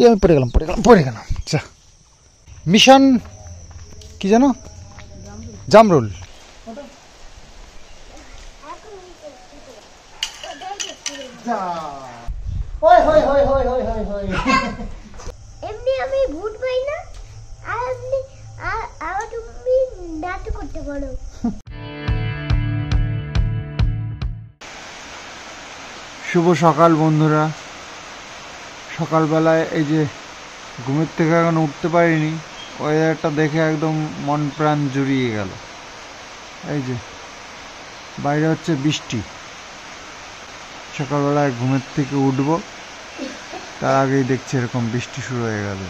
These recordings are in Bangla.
আমি পড়ে গেলাম আচ্ছা মিশন কি জানো জামরুল এমনি আমি ভূত পাই না আর আপনি আর তুমি নাটক করতে পারো। শুভ সকাল বন্ধুরা, সকালবেলায় এই যে ঘুমের থেকে এখন উঠতে পারিনি, ওয়েদারটা দেখে একদম মন প্রাণ জুড়িয়ে গেল। এই যে বাইরে হচ্ছে বৃষ্টি, সকালবেলায় ঘুমের থেকে উঠবো তার আগেই দেখছি এরকম বৃষ্টি শুরু হয়ে গেল।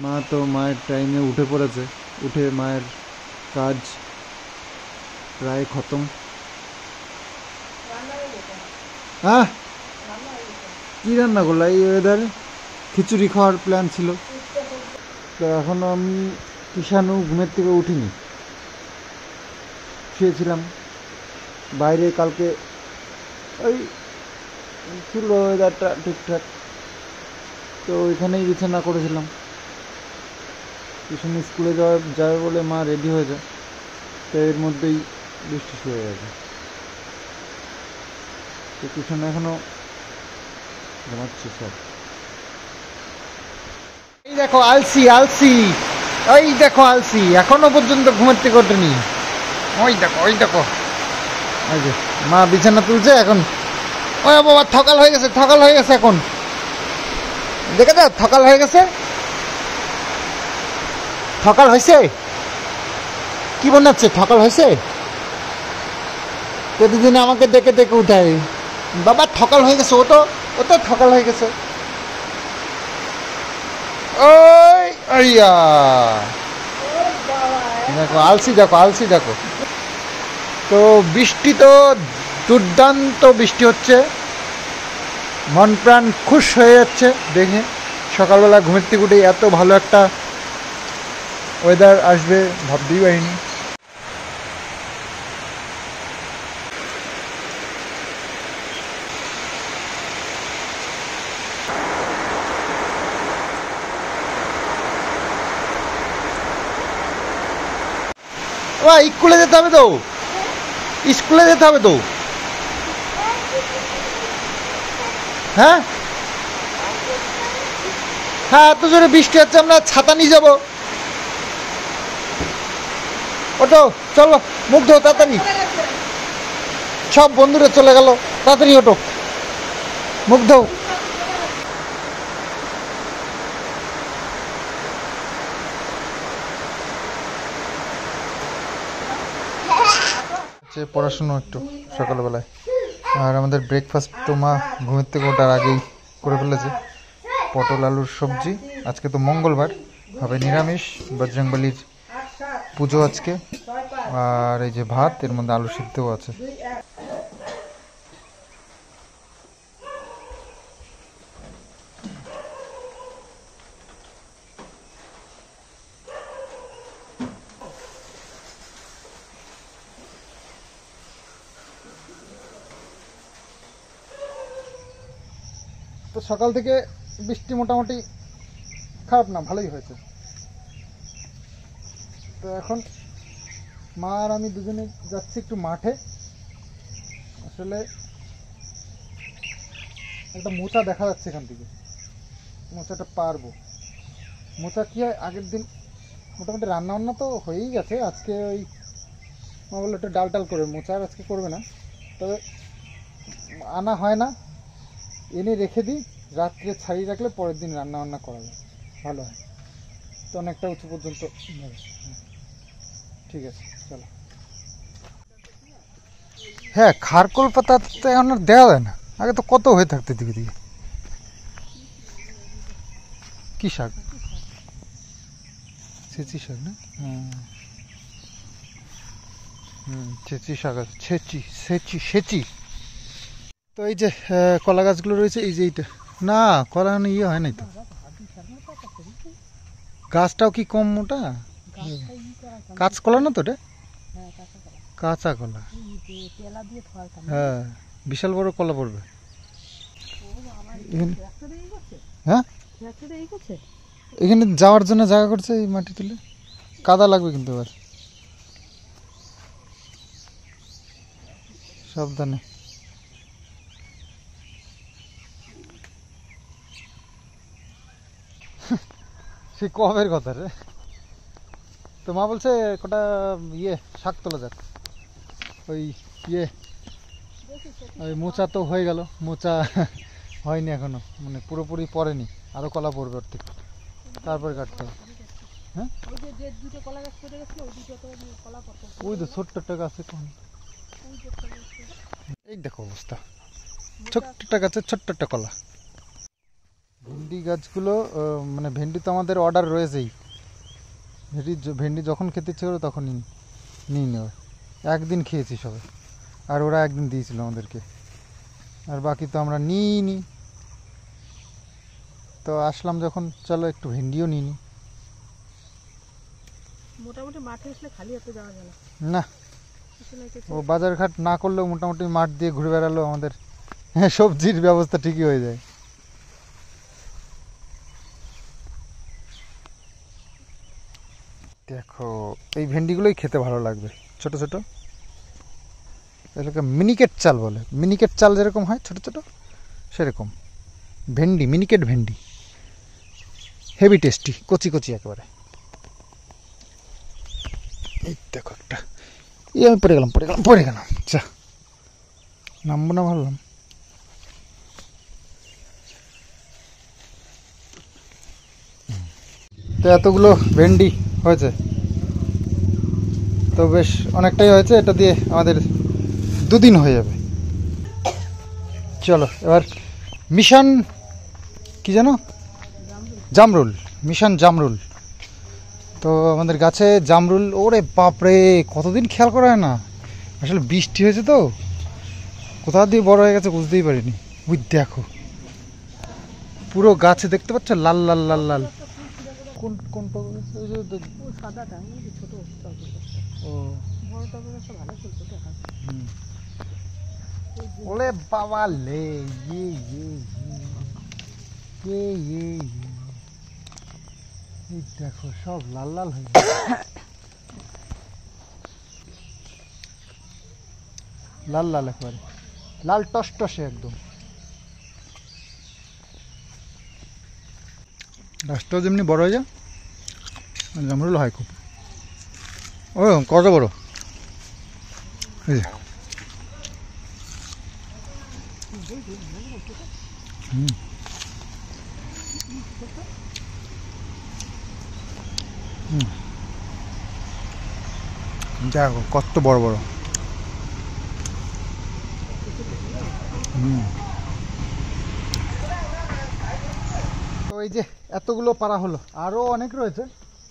মা তো মায়ের টাইমে উঠে পড়েছে, উঠে মায়ের কাজ প্রায় খতম। হ্যাঁ কি রান্না করলো এই ওয়েদারে? খিচুড়ি খাওয়ার প্ল্যান ছিল, তো এখনও আমি কিষানু ঘুমের থেকে উঠিনি, শুয়েছিলাম বাইরে। কালকে ওই ছিল ওয়েদারটা ঠিকঠাক, তো ওইখানেই বিছানা করেছিলাম। কিষানু স্কুলে যাবে বলে মা রেডি হয়ে যায়, তো এর মধ্যেই বৃষ্টি শুরু হয়ে গেছে। তো কিষানু এখনও ঘুমাচ্ছে সব। এই দেখো আলসি আলসি, ওই দেখো আলসি এখনো পর্যন্ত ঘুমের থেকে ওঠেনি। ওই দেখো ওই দেখো, এই যে মা বিছানা তুলছে এখন। ওই বাবা থকাল হয়ে গেছে, থকাল হয়ে গেছে এখন, দেখে দাও থকাল হয়ে গেছে। থকাল হয়েছে কি বানাচ্ছে, থকাল হয়েছে। প্রতিদিন আমাকে দেখে দেখে উঠায়, বাবা থকাল হয়ে গেছে, ও তো থকাল হয়ে গেছে। ওই আইয়া দেখো আলসি, দেখো আলসি দেখো। তো বৃষ্টি তো দুর্দান্ত বৃষ্টি হচ্ছে, মন প্রাণ খুশ হয়ে যাচ্ছে দেখে। সকালবেলা ঘুমের থেকে উঠে এত ভালো একটা ওয়েদার আসবে ভাবতেই পারিনি। স্কুলে যেতে হবে তো, স্কুলে যেতে হবে তো। হ্যাঁ হ্যাঁ, এত জোরে বৃষ্টি হচ্ছে, আমরা ছাতা নিয়ে যাবো। ওটো চলো, মুখ ধো তাড়াতাড়ি। সব বন্ধুরা চলে গেল, তাড়াতাড়ি ওটো, মুখ ধো। পড়াশুনো একটু সকালবেলায়, আর আমাদের ব্রেকফাস্ট তো মা ঘুমের থেকে ওঠার আগেই করে ফেলেছে। পটল আলুর সবজি, আজকে তো মঙ্গলবার, হবে নিরামিষ, বজরংবলীর পুজো আজকে। আর এই যে ভাত, এর মধ্যে আলু সিদ্ধও আছে। তো সকাল থেকে বৃষ্টি মোটামুটি খারাপ না, ভালোই হয়েছে। তো এখন মা আর আমি দুজনে যাচ্ছি একটু মাঠে। আসলে একটা মোচা দেখা যাচ্ছে এখান থেকে, মোচাটা পারবো। মোচা কি হয়, আগের দিন মোটামুটি রান্না তো হয়েই গেছে। আজকে ওই মা বললো একটু ডাল টাল করবে, মোচা আর আজকে করবে না, তবে আনা হয় না, এনে রেখে দিই, রাত্রে ছাড়িয়ে রাখলে পরের দিন রান্না বান্না করা যায়, ভালো হয়। তো অনেকটা উঁচু পর্যন্ত ঠিক আছে চলো। হ্যাঁ, খারকোল পাতা তো এখন আর দেওয়া যায় না, আগে তো কত হয়ে থাকতে দিকে দিকে। কি শাক? ছেচি শাক না? ছেচি শাক আছে, সেচি। তো এই যে কলা গাছগুলো রয়েছে, এই যে এইটা না কলা ইয়ে হয় নাই তো, গাছটাও কি কম মোটা, কাঁচকলা না তো এটা, কাঁচা কলা। হ্যাঁ, বিশাল বড় কলা পড়বে। হ্যাঁ এখানে যাওয়ার জন্য জায়গা করছে এই মাটি তুলে। কাদা লাগবে কিন্তু এবার, সাবধানে। সে কবের কথা রে। তো মা বলছে কটা শাক তোলা যাক। ওই ওই মোচা তো হয়ে গেল, মোচা হয়নি এখনো, মানে পুরোপুরি পড়েনি, আরো কলা পড়বে ওর থেকে, তারপরে কাটতে হবে। হ্যাঁ ওই তো ছোট্ট একটা গাছে কোন, এই দেখো অবস্থা, ছোট্ট একটা গাছে ছোট্ট একটা কলা। ভেন্ডি গাছগুলো মানে ভেন্ডি তো আমাদের অর্ডার রয়েছেই, ভেন্ডি যখন খেতে ইচ্ছে করে তখনই নিয়ে নেওয়া। একদিন খেয়েছি সবে, আর ওরা একদিন দিয়েছিল আমাদেরকে, আর বাকি তো আমরা নিইনি। তো আসলাম যখন, চলো একটু ভেন্ডিও নিই নি। মোটামুটি মাঠে আসলে খালি হাতে যাওয়া যায় না, ও বাজার ঘাট না করলেও মোটামুটি মাঠ দিয়ে ঘুরে বেড়ালো আমাদের সবজির ব্যবস্থা ঠিকই হয়ে যায়। দেখো এই ভেন্ডিগুলোই খেতে ভালো লাগবে, ছোট ছোট, এটাকে মিনিকেট চাল বলে। মিনিকেট চাল যেরকম হয় ছোট ছোট, সেরকম ভেন্ডি, মিনিকেট ভেন্ডি, হেভি টেস্টি, কচি কচি একেবারে। এই দেখো একটা, আমি পড়ে গেলাম। আচ্ছা নামবো না ভাবলাম। তো এতগুলো ভেন্ডি হয়েছে, তো বেশ অনেকটাই হয়েছে, এটা দিয়ে আমাদের 2 দিন হয়ে যাবে। চলো এবার মিশন কি জানো, জামরুল, মিশন জামরুল। তো আমাদের গাছে জামরুল, ওরে বাপরে কতদিন খেয়াল করা হয় না, আসলে বৃষ্টি হয়েছে তো কোথা দিয়ে বড় হয়ে গেছে বুঝতেই পারিনি। ওই দেখো পুরো গাছে দেখতে পাচ্ছ লাল লাল লাল লাল। কোন কোন সাদাটা ছোট ও বড় টবের একটা ভালো ছিল ছোট। ওলে বাবা লে, এই দেখো সব লাল লাল হয়ে গেছে, লাল লাল একেবারে, লাল টসটসে একদম। গাছটাও যেমনি বড় হয়ে যায়, জামরুল হয় খুব। ও কত বড়, এই যে দেখো কত বড় বড়। তো এই যে এতগুলো পারা হলো, আরও অনেক রয়েছে,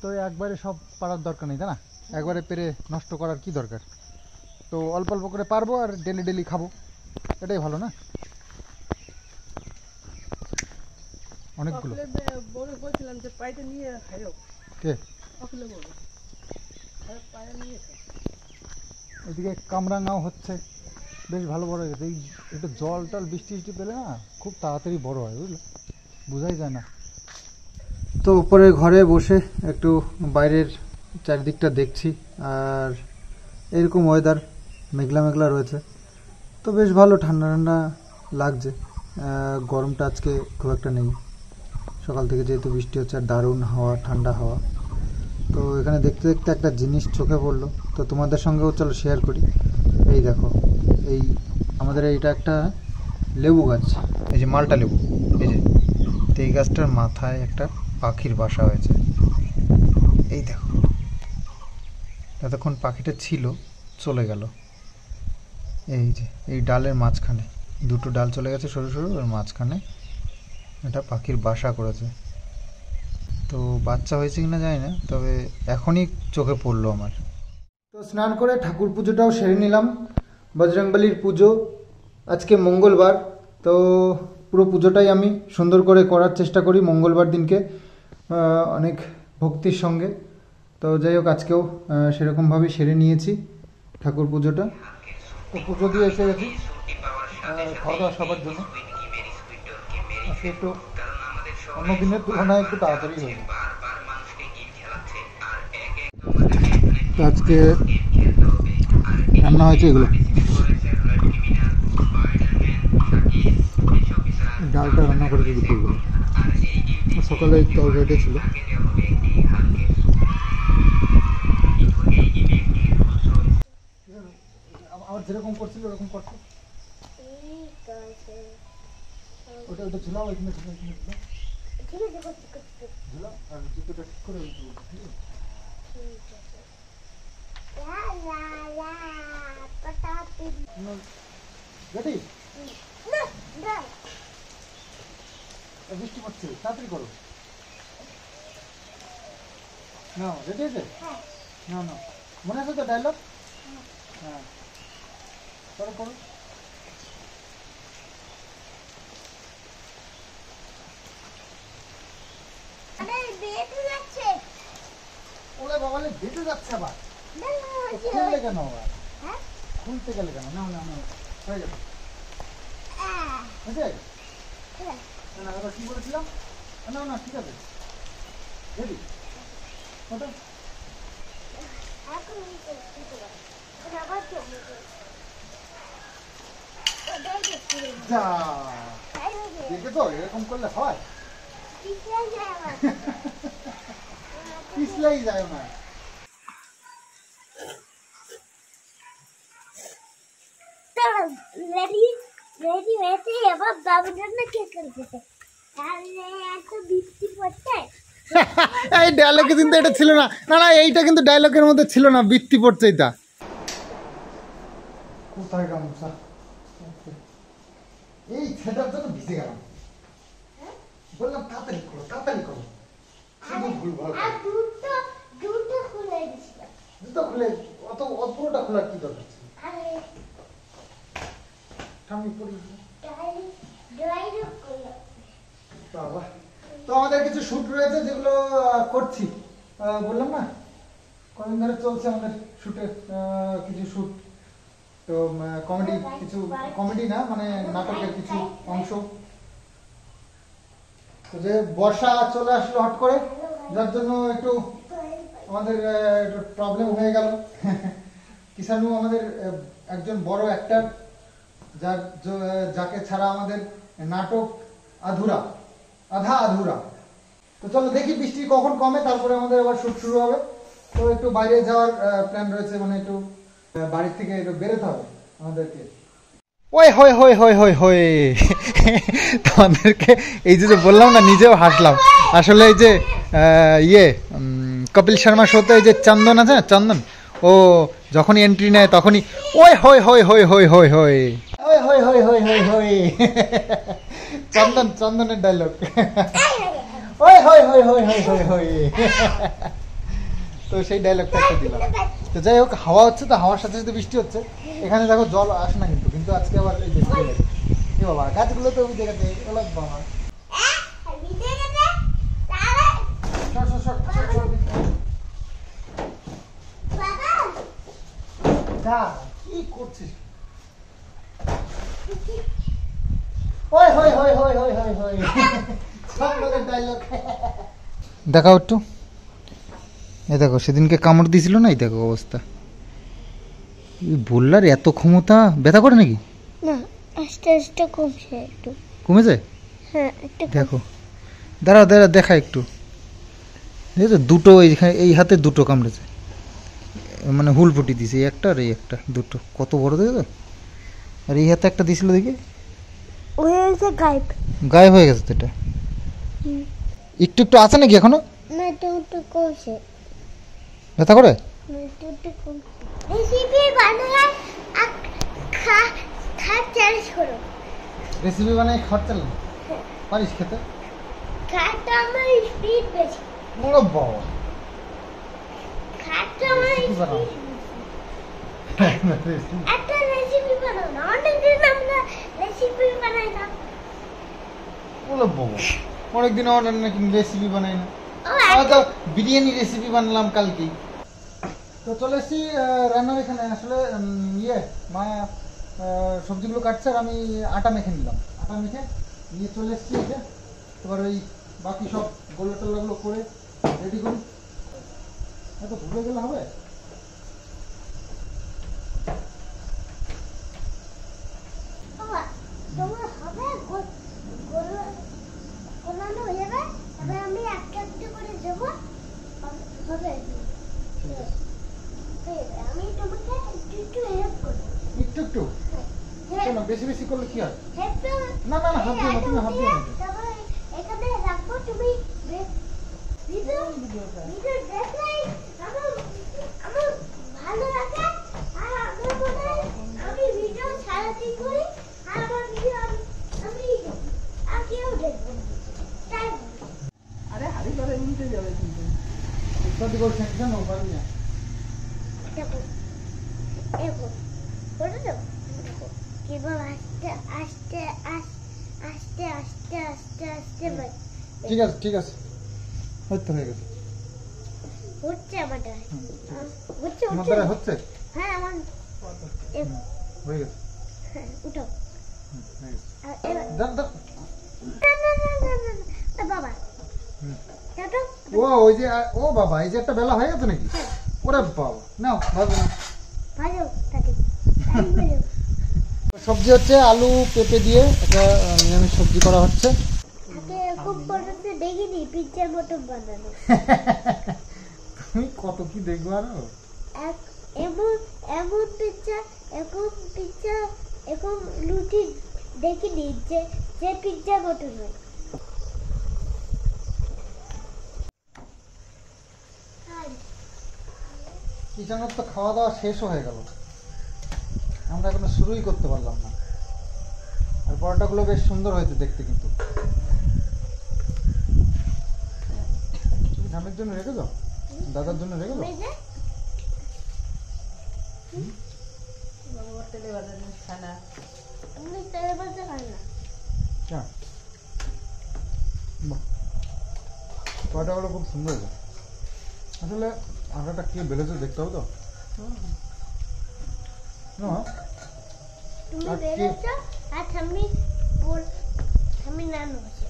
তো একবারে সব পারার দরকার নেই, তাই না? একবারে পেরে নষ্ট করার কি দরকার, তো অল্প অল্প করে পারবো আর ডেলি ডেলি খাবো, এটাই ভালো না? অনেকগুলো বলছিলাম যে পাইটা নিয়ে খাইও কে ওইদিকে কামরাঙাও হচ্ছে, বেশ ভালো বড় হয়ে গেছে। এই একটু জল টল বৃষ্টি বৃষ্টি পেলে না খুব তাড়াতাড়ি বড় হয়, বুঝলে, বোঝাই যায় না। তো উপরে ঘরে বসে একটু বাইরের চারিদিকটা দেখছি, আর এরকম ওয়েদার মেঘলা মেঘলা রয়েছে, তো বেশ ভালো ঠান্ডা ঠান্ডা লাগছে। গরমটা আজকে খুব একটা নেই, সকাল থেকে যেহেতু বৃষ্টি হচ্ছে, আর দারুণ হাওয়া, ঠান্ডা হাওয়া। তো এখানে দেখতে দেখতে একটা জিনিস চোখে পড়লো, তো তোমাদের সঙ্গেও চলো শেয়ার করি। এই দেখো, এই আমাদের এইটা একটা লেবু গাছ, এই যে মালটা লেবু, এই যে, তো এই গাছটার মাথায় একটা পাখির বাসা হয়েছে। এই দেখো, এতক্ষণ পাখিটা ছিল, চলে গেল। এই যে এই ডালের মাঝখানে, 2টো ডাল চলে গেছে সরু সরু, আর মাঝখানে এটা পাখির বাসা করেছে। তো বাচ্চা হয়েছে কিনা জানি না, তবে এখনই চোখে পড়লো আমার। তো স্নান করে ঠাকুর পুজোটাও সেরে নিলাম, বজরংবলির পুজো আজকে মঙ্গলবার, তো পুরো পুজোটাই আমি সুন্দর করে করার চেষ্টা করি মঙ্গলবার দিনকে, অনেক ভক্তির সঙ্গে। তো যাই হোক আজকেও সেরকমভাবেই সেরে নিয়েছি ঠাকুর পুজোটা। তো পুজো দিয়ে এসে গেছি খাওয়া দাওয়া সবার জন্য। আজকে একটু অন্য দিনের তুলনায় একটু তাড়াতাড়ি হয়ে যায়। তো আজকে রান্না হয়েছে এগুলো, ডালটা রান্না করেছে দুপুরগুলো, সকালে তরকারিটা ছিল। আবার যেরকম করছিল ওরকম করছো, ঠিক আছে ওটা ওটা ঝুলাও, এখানে ঝুলাও, এখানে ঝুলাও, ঠিক আছে করছি করছি ঝুলাও, আর জুতোটা ঠিক করে ঠিক আছে? ঠিক আছে লা লা লা পটাপি রেডি? না না বৃষ্টি পড়ছে, তাড়াতাড়ি করো। না রেডি আছে? হ্যাঁ না না, মনে আছে তো ডায়লগ? হ্যাঁ করো করো। আরে বেটু যাচ্ছে ওরে বাবালে বেঁধে যাচ্ছে আবার, না তো খুললে কেন আবার? হ্যাঁ খুলতে গেলে কেন? না না না, হয়ে গেছে, বুঝে? হ্যাঁ না না, এবার কি বলেছিলাম? না না ঠিক আছে, রেডি? ওটা এখন ঠিক আছে আবার চলে ওটাই দেখতে যা তাই হবে দেখে তো এরকম করলে হয়? পিছলে যায় আবার পিছলেই যায় না। রেডি রেডি হয়েছে এবার বাবুর জন্য কেক করতেছে তাহলে এত বৃষ্টি পড়ছে এই ডায়লগে কিন্তু এটা ছিল না, না না এইটা কিন্তু ডায়লগের মধ্যে ছিল না, বৃত্তি পড়ছে এটা। কোথায় গামছা? এই ছেলেটার জন্য ভিজে গেলাম, বললাম তাড়াতাড়ি করো তাড়াতাড়ি করো, শুধু ভুলভাল আর করো। দুটো খুলে দিছিল জুতো খুলে অত পুরোটা খোলার কি দরকার ছিল? আরে ঠাম্মি পড়ি ড্রাইভ করলো বাবা। তো আমাদের কিছু শুট রয়েছে যেগুলো করছি, বললাম না কদিন ধরে চলছে আমাদের শুটের কিছু শুট। তো কমেডি কিছু, কমেডি না মানে নাটকের কিছু অংশ। তো যে বর্ষা চলে আসলো হট করে, যার জন্য একটু আমাদের একটু প্রবলেম হয়ে গেল। কিষানু আমাদের একজন বড় অ্যাক্টর, যাকে ছাড়া আমাদের নাটক আধা আধুরা। তো চলো দেখি বৃষ্টি কখন কমে, তারপরে আমাদের আবার শুট শুরু হবে। তো একটু বাইরে যাওয়ার প্ল্যান রয়েছে, মানে একটু বাড়ির থেকে একটু বেরোতে হবে আমাদেরকে। ওই হই হই হই হই হই তোমাদেরকে এই যে বললাম না, নিজেও হাসলাম। আসলে এই যে কপিল শর্মা শোতে এই যে চন্দন আছে না, চন্দন, ও যখনই এন্ট্রি নেয় তখনই ওই হই হই হই হই হই হই ওই হই হই হই হই হই চন্দনের ডায়লগ, ওই হই হই হই হই হই হই। তো সেই ডায়লগটা একটা দিলাম। তো যাই হোক, হাওয়া হচ্ছে, তো হাওয়ার সাথে সাথে বৃষ্টি হচ্ছে। এখানে দেখো জল আসে না কিন্তু, কিন্তু আজকে আবার এই দেখতে গেছে এ বাবা, গাছগুলো তো ওই জায়গাতে ওলা বাবা। সর সর সর সর সর। যা কি করছিস? ওই হই হই হই হই হই হই চন্দনের ডায়লগ দেখাও একটু। এই দেখো সেদিনকে কামড় দিয়েছিল না, এই দেখো অবস্থা। বললার এত ক্ষমতা, ব্যথা করে নাকি? না আস্তে আস্তে কমছে একটু, কমেছে? হ্যাঁ একটু দেখো, দাঁড়া দেখা একটু। দেখেছো দুটো, এইখানে এই হাতে দুটো কামড়েছে, মানে হুল ফুটি দিছে, এই একটা আর এই একটা, দুটো কত বড় দেখেছো? আর এই হাতে একটা দিছিল, দেখি হয়েছে গায়েব হয়ে গেছে তো এটা। একটু একটু আছে নাকি এখনো? না একটু কমছে, ব্যথা করে? একটু কমছে। রেসিপি বানায় খা চ্যালেঞ্জ করো। রেসিপি বানাই খাওয়ার চাল পারিস খেতে? খাটা আমার স্পিড বেশি, বড় বাবা খাটা আমার রেসিপি বানাও। একটা রেসিপি বানাও না, অনেকদিন আমরা রেসিপি বানাই না। বলো বাবা, অনেকদিন আমার নাকি রেসিপি বানাই না। ও আমরা তো বিরিয়ানি রেসিপি বানালাম কালকেই। তো চলে এসেছি রান্নার এখানে। আসলে মা সবজিগুলো কাটছে আর আমি আটা মেখে নিলাম, আটা মেখে নিয়ে চলে এসেছি। এই যে এবার ওই বাকি সব গোল্লা টোল্লাগুলো করে রেডি করি। এত ভুলে গেলে হবে? বাবা তোমার হবে গোলানো হয়ে যাবে, তবে আমি একটা একটা করে দেবো, হবে। আমি তোমাকে একটু একটু হেল্প করবো। একটু একটু কেন? বেশি বেশি করলে কি হয়? হেল্প না না না, হাত দিও না, তুমি হাত দিও না। তারপরে এখানে রাখবো, তুমি ভিডিও দেখলে আমার আমার ভালো লাগে। আর আমার মনে হয় আমি ভিডিও সারাদিন করি, আর আমার ভিডিও আমি আর কেউ দেখবো না। তাই আরে হাড়ি করে নিতে যাবে কিন্তু। ইত্যাদি করছেন কেন? পারি না। দেখো এরকম করে দাও, কেবল আস্তে আস্তে আস্তে আস্তে আস্তে আস্তে ঠিক আছে ঠিক আছে, হয়তো হয়ে গেছে। হচ্ছে আমারটা, হচ্ছে তোমার হচ্ছে। দ্বারা হচ্ছে? হ্যাঁ আমার হয়ে গেছে। হ্যাঁ উঠো। হয়ে গেছে। আর এবার দাও দাও। না না না না না না, বাবা হুম। দেখো ও ওই যে ও বাবা, এই যে একটা বেলা হয়ে গেছে নাকি? ওরে বাবা, নাও ভাজো না। ভালো তাতে তাই বলো। সবজি হচ্ছে আলু পেঁপে দিয়ে একটা নিরামিষ সবজি করা হচ্ছে। আগে এরকম বানাতে দেখিনি, পিজ্জার মতো বানানো। তুমি কত কি দেখবো আরো। এমন এমন পিজ্জা, এরকম রুটি দেখিনি যে যে পিজ্জার মতো নয়। কিচেনের তো খাওয়া দাওয়া শেষও হয়ে গেল, আমরা এখনো শুরুই করতে পারলাম না। আর পরোটাগুলো বেশ সুন্দর হয়েছে দেখতে কিন্তু। তুমি ধামের জন্য রেখে দাও, দাদার জন্য রেখে দাও। এই যে বাবা তেলে ভাজা জিনিস খায় না। আমি তেলে ভাজা খাই না। হ্যাঁ, বাহ, পরোটাগুলো খুব সুন্দর হয়েছে। আসলে আটাটা কে বেলেছে দেখতে হবে তো। না, তুমি আর কি? বেরোচ্ছ আর আমি নানু আছে।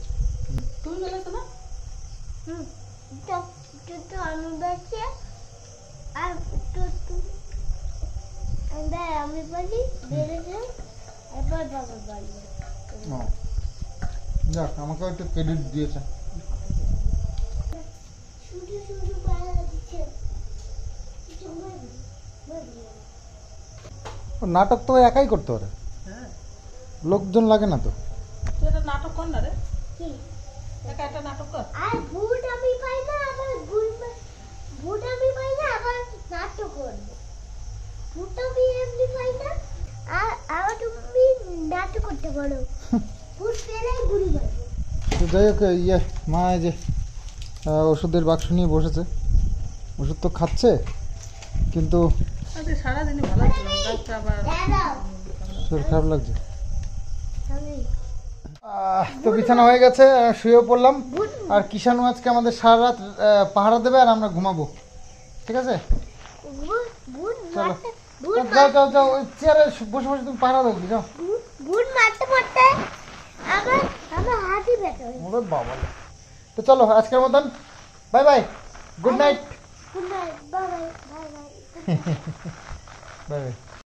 তুমি বেরোতো না? হুম, তো একটু আমি বলছি আর একটু আমি বলি বেরোচ্ছে, এবার বাবা বলবে। ও, যাক, আমাকেও একটু ক্রেডিট দিয়েছে। শুধু শুধু পাড়া দিচ্ছে, কিছু বলবি? ও নাটক তো একাই করতে পারে, হ্যাঁ, লোকজন লাগে না তো। তুই একটা নাটক কর না রে, কি? একা একটা নাটক কর। আর ভূত আমি পাই না, আবার ভূত আমি পাই না, আবার নাটক করবো। ভূত আমি এমনি পাই না, আর আবার তুমি নাটক করতে পারো। ভূত পেলেই ঘুরি মারবো। তো যাই হোক, ইয়ে মা এই যে ওষুধের বাক্স নিয়ে বসেছে, ওষুধ তো খাচ্ছে কিন্তু আজকে সারাদিনই ভালো ছিল, গাছটা আবার দাঁড়াও, শরীর খারাপ লাগছে। আমি তো বিছানা হয়ে গেছে, শুয়েও পড়লাম। আর কিষানু আজকে আমাদের সারা রাত পাহারা দেবে আর আমরা ঘুমাবো, ঠিক আছে? ভূত চলো, মারতে ভূত যাও যাও যাও, ওই চেয়ারে বসে বসে তুমি পাহারা দেবো, যাও। ভূত মারতে মারতে আমার আমার হাতই ব্যথা হয়ে ওরে বাবা, তো চলো আজকের মতন bye bye, good night, good night, bye bye bye bye. Bye bye.